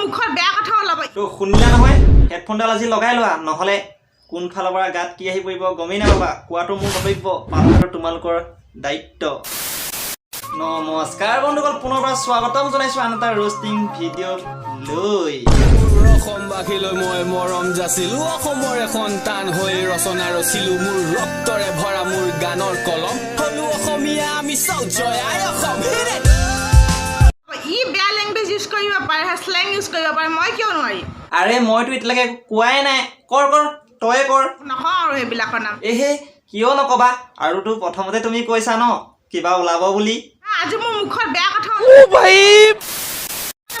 মুখত বেয়া কথা ওলাব তো শুনিলা নহয় হেডফোনডাল আজি লগাই লোৱা নহলে কোন ফালৰ পৰা গাত কি আহি পৰিব গমেই নাপাবা কোৱাটো মোৰ কৰ্তব্য পালনটো তোমালোকৰ দায়িত্ব নমস্কাৰ বন্ধুসকল পুনৰবাৰ স্বাগতম জনাইছো আন এটা ৰোষ্টিং ভিডিঅ' লৈ অসমবাসীলৈ মই মৰম যাচিলো অসমৰ এখন টান হৈ ৰচনা ৰচিলো মোৰ ৰক্তৰে ভৰা মোৰ গানৰ কলম হলো অসমীয়া আমি চল জয় আই অসম ই বেয়া লেংগুৱেজ ইউজ কৰিব পাৰে স্লেং ইউজ কৰিব পাৰে মই কিয় নোৱাৰি আৰে মইতো এতিয়ালৈকে কোৱাই নাই কৰ তয়ে কৰ নকওঁ আৰু সেইবিলাকৰ নাম এহে কিয় নকবা আৰুতো প্ৰথমতে তুমি কৈছা ন কিবা ওলাব বুলি আজি মোৰ মুখত বেয়া কথা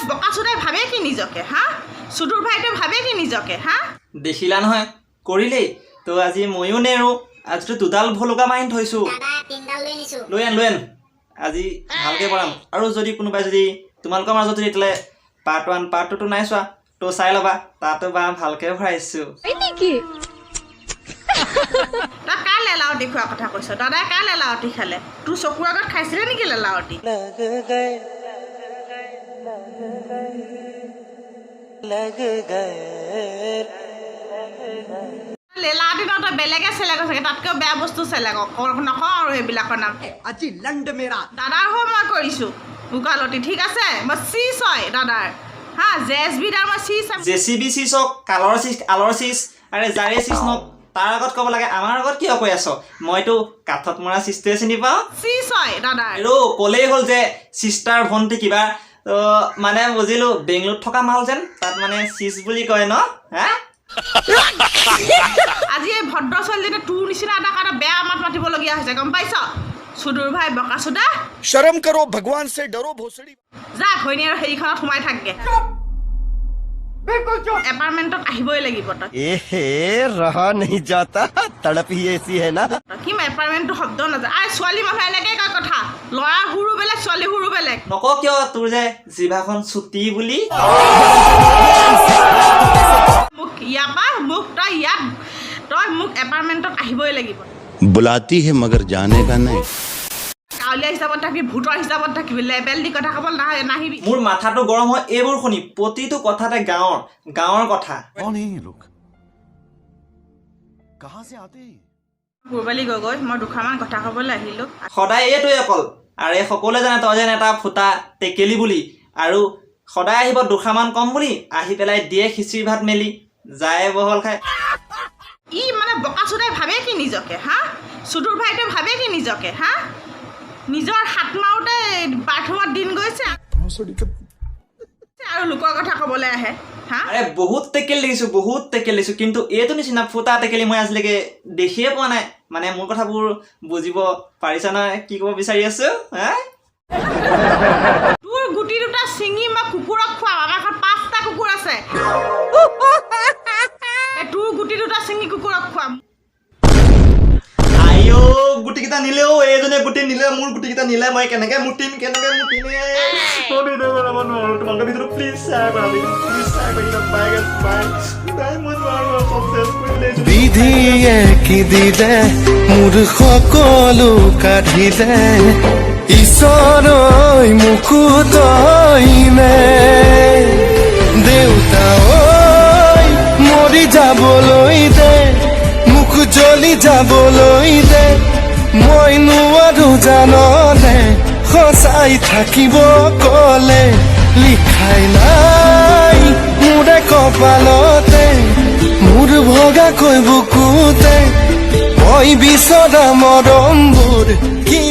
বকাচোদাই ভাবে কি নিজকে হা সুদূৰ ভাইটোৱে ভাবে কি নিজকে হা দেখিলা নহয় কৰিলেই তো আজি ময়ো নেৰো আজিতো দুডাল ভলুকা মাৰি থৈছো লৈ আন আজি ভালকে পঢ়াম আৰু যদি কোনোবাই যদি তোমালোকৰ মাজত যদি এতিয়ালৈ পাৰ্ট 1 পাৰ্ট 2 টো নাই চোৱা তো চাই ল'বা তাতো বা ভালকে ভৰাইছো তই কাৰ লেলাৱতি খোৱা কথা কৈছ দাদাই কাৰ লেলাৱতি খালে তোৰ চকুৰ আগত খাইছিলে নেকি লেলাৱতি লেলাৱতি ন তই বেলেগে চেলেগ চাগে তাতকৈ বেয়া বস্তু চেলেগ নকওঁ আৰু সেইবিলাকৰ নাম আজি লণ্ড মেৰা দাদাৰ হৈ মই কৰিছোঁ উকালতি ঠিক আছে মই চিজ হয় দাদাৰ হা জেএছবি দাৰ মই চিজ জেচিবি চিজ হওক কালৰ চিজ আলৰ চিজ আৰে জাৰে চিজ নক তাৰ আগত ক'ব লাগে আমাৰ আগত কিয় কৈ আছ মইতো কাঠত মৰা চিজটোৱে চিনি পাওঁ চিজ হয় দাদাৰ আৰু ক'লেই হ'ল যে চিষ্টাৰ ভণ্টি কিবা মানে বুজিলো বেংগলোৰত থকা মাল যেন তাত মানে চিজ বুলি কয় ন হা আজি এই ভদ্ৰ ছোৱালীজনী তোৰ নিচিনা এটা কাৰণে বেয়া মাত মাতিবলগীয়া হৈছে গম পাইছ সুদূৰ ভাই বকাচোদা শৰম কৰো ভগৱান সে ডৰো ভোসড়ি যা ঘৈণী আৰু হেৰিখনত সোমাই থাকগে এপাৰ্টমেণ্টত আহিবই লাগিব তই এহে ৰহা नहीं जाता तड़प ही ऐसी है ना কি এপাৰ্টমেণ্টটো শব্দ নাযায় আই ছোৱালী মানুহ এনেকৈ কয় কথা ল'ৰা সৰু বেলেগ ছোৱালী সৰু বেলেগ নক কিয় তোৰ যে জিভাখন চুটি বুলি মোক ইয়াৰ পৰা মোক তই মোক এপাৰ্টমেণ্টত আহিবই লাগিব बुलाती है मगर जाने का नहीं গাঁৱলীয়া হিচাপত থাকিবি ভূতৰ হিচাপত থাকিবি লেবেল দি কথা ক'ব নাহিবি মোৰ মাথাটো গৰম হয় এইবোৰ শুনি প্ৰতিটো কথাতে গাঁৱৰ কথা कौन है ये लोग कहाँ से आते हैं পূৰ্বালী গগৈ মই দুখামান কথা ক'বলৈ আহিলোঁ সদায় এইটোৱে অকল আৰে সকলোৱে জানে তই যেন এটা ফুটা টেকেলি বুলি আৰু সদায় আহিব দুখামান কম বুলি আহি পেলাই দিয়ে খিচিৰি ভাত মেলি যায় বহল খাই ই মানে বকাচোদাই ভাবে কি নিজকে হা সুদূৰ ভাইটোৱে ভাবে কি নিজকে হা নিজৰ হাত মাৰোঁতে বাথৰুমত দিন গৈছে আৰু লোকৰ কথা ক'বলৈ আহে হা আৰে বহুত টেকেলি দেখিছোঁ কিন্তু এইটো নিচিনা ফুটা টেকেলি মই আজিলৈকে দেখিয়ে পোৱা নাই মানে মোৰ কথাবোৰ বুজিব পাৰিছা নহয় কি ক'ব বিচাৰি আছো হা তোৰ গুটি দুটা ছিঙি মই কুকুৰক খুৱাম আমাৰ ঘৰত 5টা কুকুৰ আছে তোৰ গুটি দুটা ছিঙি কুকুৰক খুৱাম আইও গুটিকেইটা নিলেও এইজনে গুটি নিলে মোৰ গুটিকেইটা নিলে মই কেনেকৈ মুতিম তোমালোকৰ ভিতৰত প্লিজ শ্বেয়াৰ কৰা বিধিয়ে কি দিলে মোৰ সকলো কাঢ়িলে ঈশ্বৰই মুকুটইনে দেউতা মৰি যাবলৈ দে মুখ জ্বলি যাবলৈ দে মই নোৱাৰো জাননে সঁচাই থাকিব ক'লে লিখাই নাই মোৰে কপালতে মোৰ ভগাকৈ বুকুতে মই বিচৰা মৰমবোৰ কি